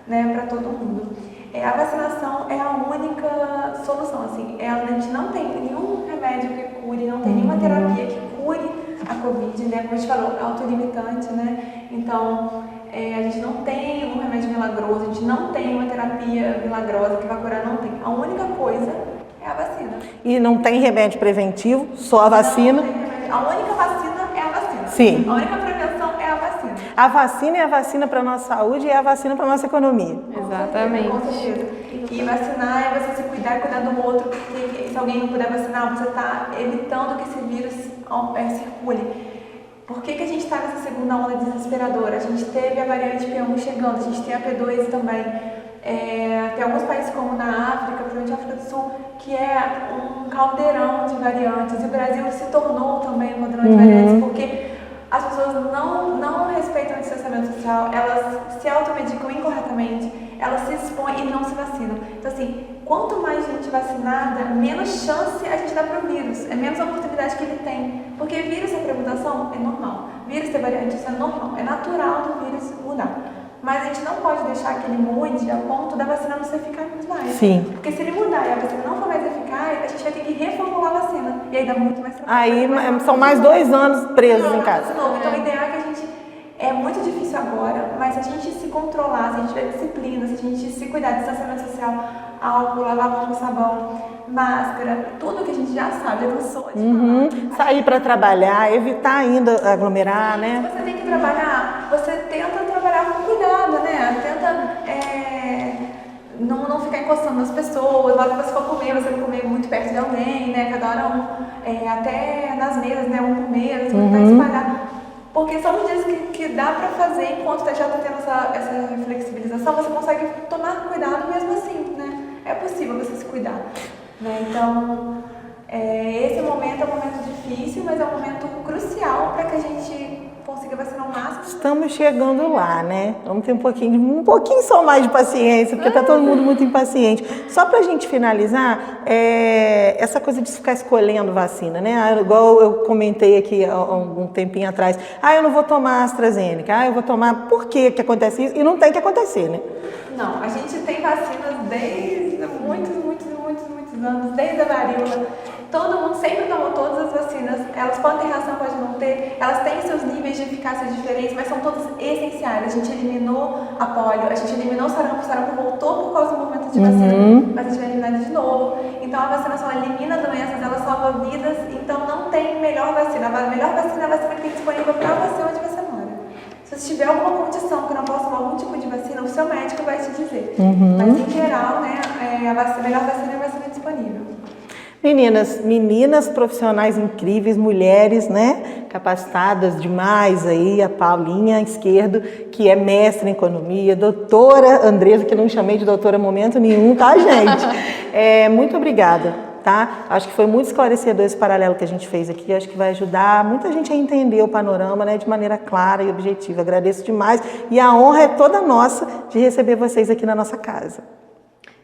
né, para todo mundo. A vacinação é a única solução, assim, a gente não tem nenhum remédio que cure, não tem nenhuma terapia que cure a Covid, né, como a gente falou, autolimitante, né, então a gente não tem um remédio milagroso, a gente não tem uma terapia milagrosa que vai curar, não tem. A única coisa é a vacina. E não tem remédio preventivo, só a vacina? Não tem remédio. A única vacina é a vacina. Sim. A única prevenção é a vacina. A vacina é a vacina para a nossa saúde e é a vacina para a nossa economia. Exatamente. Com certeza. E vacinar é você se cuidar e cuidar do outro, porque se alguém não puder vacinar, você está evitando que esse vírus circule. Por que a gente está nessa segunda onda desesperadora? A gente teve a variante P1 chegando, a gente tem a P2 também. Tem alguns países como na África, principalmente a África do Sul, que é um caldeirão de variantes. E o Brasil se tornou também um caldeirão de variantes, porque as pessoas não respeitam o distanciamento social, elas se automedicam incorretamente, elas se expõem e não se vacinam. Então, assim, quanto mais gente vacinada, menos chance a gente dá para o vírus, é menos a oportunidade que ele tem. Porque vírus ter mutação é normal, vírus ter variante isso é normal, é natural do vírus mudar. Mas a gente não pode deixar que ele mude a ponto da vacina não ser eficaz mais. Sim. Porque se ele mudar e a vacina não for mais eficaz, a gente vai ter que reformular a vacina. E aí dá muito mais trabalho. Aí são mais 2 anos presos em casa. Então o ideal é que a gente... É muito difícil agora, mas se a gente se controlar, se a gente tiver disciplina, se a gente se cuidar, distanciamento social, álcool, lavar a mão com sabão, máscara, tudo que a gente já sabe, eu não sou de falar. Sair para trabalhar, evitar ainda aglomerar, né? Se você tem que trabalhar, você tenta trabalhar com cuidado, né? Tenta não ficar encostando nas pessoas, na hora que você for comer, você não comer muito perto de alguém, né? Cada hora até nas mesas, né? Um por mesa, você não vai espalhar. Porque são os dias que dá para fazer, enquanto já está tendo essa flexibilização, você consegue tomar cuidado mesmo assim, né? É possível você se cuidar, né? Então, esse momento é um momento difícil, mas é um momento crucial para que a gente consiga vacinar o máximo. Estamos chegando lá, né? Vamos ter um pouquinho só mais de paciência, porque está todo mundo muito impaciente. Só para a gente finalizar, essa coisa de ficar escolhendo vacina, né? Igual eu comentei aqui há um tempinho atrás. Eu não vou tomar AstraZeneca. Eu vou tomar... Por que acontece isso? E não tem que acontecer, né? Não, a gente tem vacinas desde muitos anos, desde a varíola. Todo mundo sempre tomou todas as vacinas, elas podem ter reação, pode não ter, elas têm seus níveis de eficácia diferentes, mas são todas essenciais. A gente eliminou a polio, a gente eliminou o sarampo voltou por causa do movimento de vacina, mas a gente vai eliminar de novo. Então a vacinação elimina doenças, ela salva vidas, então não tem melhor vacina. A melhor vacina é a vacina que tem disponível para você onde você mora. Se você tiver alguma condição que não possa tomar algum tipo de vacina, o seu médico vai te dizer. Mas em geral, né, a melhor vacina é a vacina disponível. Meninas profissionais incríveis, mulheres, né, capacitadas demais aí, a Paulinha Esquerdo, que é mestre em economia, doutora Andresa, que não chamei de doutora momento nenhum, tá, gente? Muito obrigada, tá? Acho que foi muito esclarecedor esse paralelo que a gente fez aqui, acho que vai ajudar muita gente a entender o panorama, né, de maneira clara e objetiva. Agradeço demais e a honra é toda nossa de receber vocês aqui na nossa casa.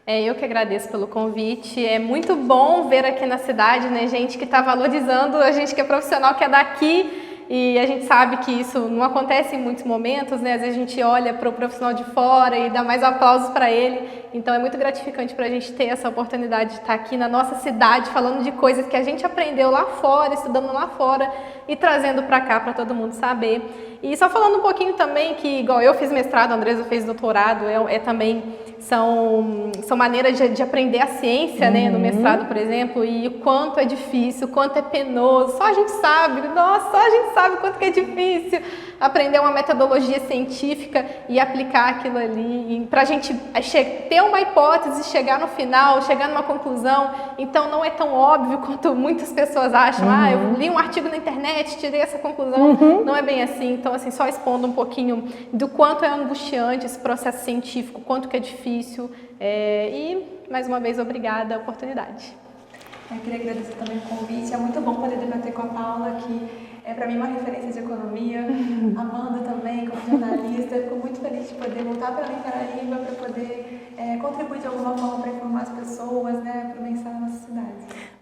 Eu que agradeço pelo convite. É muito bom ver aqui na cidade, né, gente que está valorizando a gente que é profissional, que é daqui. E a gente sabe que isso não acontece em muitos momentos, né? Às vezes a gente olha para o profissional de fora e dá mais aplausos para ele. Então é muito gratificante para a gente ter essa oportunidade de estar aqui na nossa cidade, falando de coisas que a gente aprendeu lá fora, estudando lá fora e trazendo para cá para todo mundo saber. E só falando um pouquinho também que, igual eu fiz mestrado, a Andresa fez doutorado, também são maneiras de aprender a ciência, né, no mestrado, por exemplo, e o quanto é difícil, o quanto é penoso, só a gente sabe o quanto que é difícil aprender uma metodologia científica e aplicar aquilo ali, para a gente ter uma hipótese, chegar no final, chegar numa conclusão. Então não é tão óbvio quanto muitas pessoas acham. Eu li um artigo na internet, tirei essa conclusão. Não é bem assim. Então, assim, só expondo um pouquinho do quanto é angustiante esse processo científico, quanto que é difícil. E, mais uma vez, obrigada a oportunidade. Eu queria agradecer também o convite. É muito bom poder debater com a Paula, que é para mim uma referência de economia. Amanda também, como jornalista. Fico muito feliz de poder voltar para a Paraíba, para poder contribuir de alguma forma para informar as pessoas, né, para o bem-estar da nossa cidade.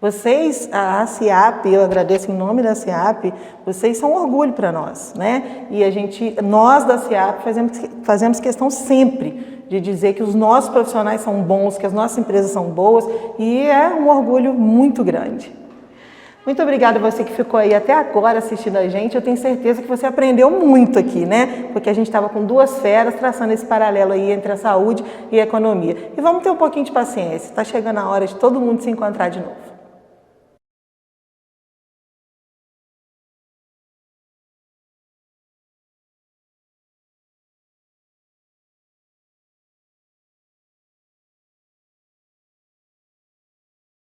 Vocês, a CIAP, eu agradeço em nome da CIAP, vocês são um orgulho para nós, né? E nós da CIAP fazemos questão sempre de dizer que os nossos profissionais são bons, que as nossas empresas são boas, e é um orgulho muito grande. Muito obrigada a você que ficou aí até agora assistindo a gente. Eu tenho certeza que você aprendeu muito aqui, né? Porque a gente estava com duas feras traçando esse paralelo aí entre a saúde e a economia. E vamos ter um pouquinho de paciência. Está chegando a hora de todo mundo se encontrar de novo.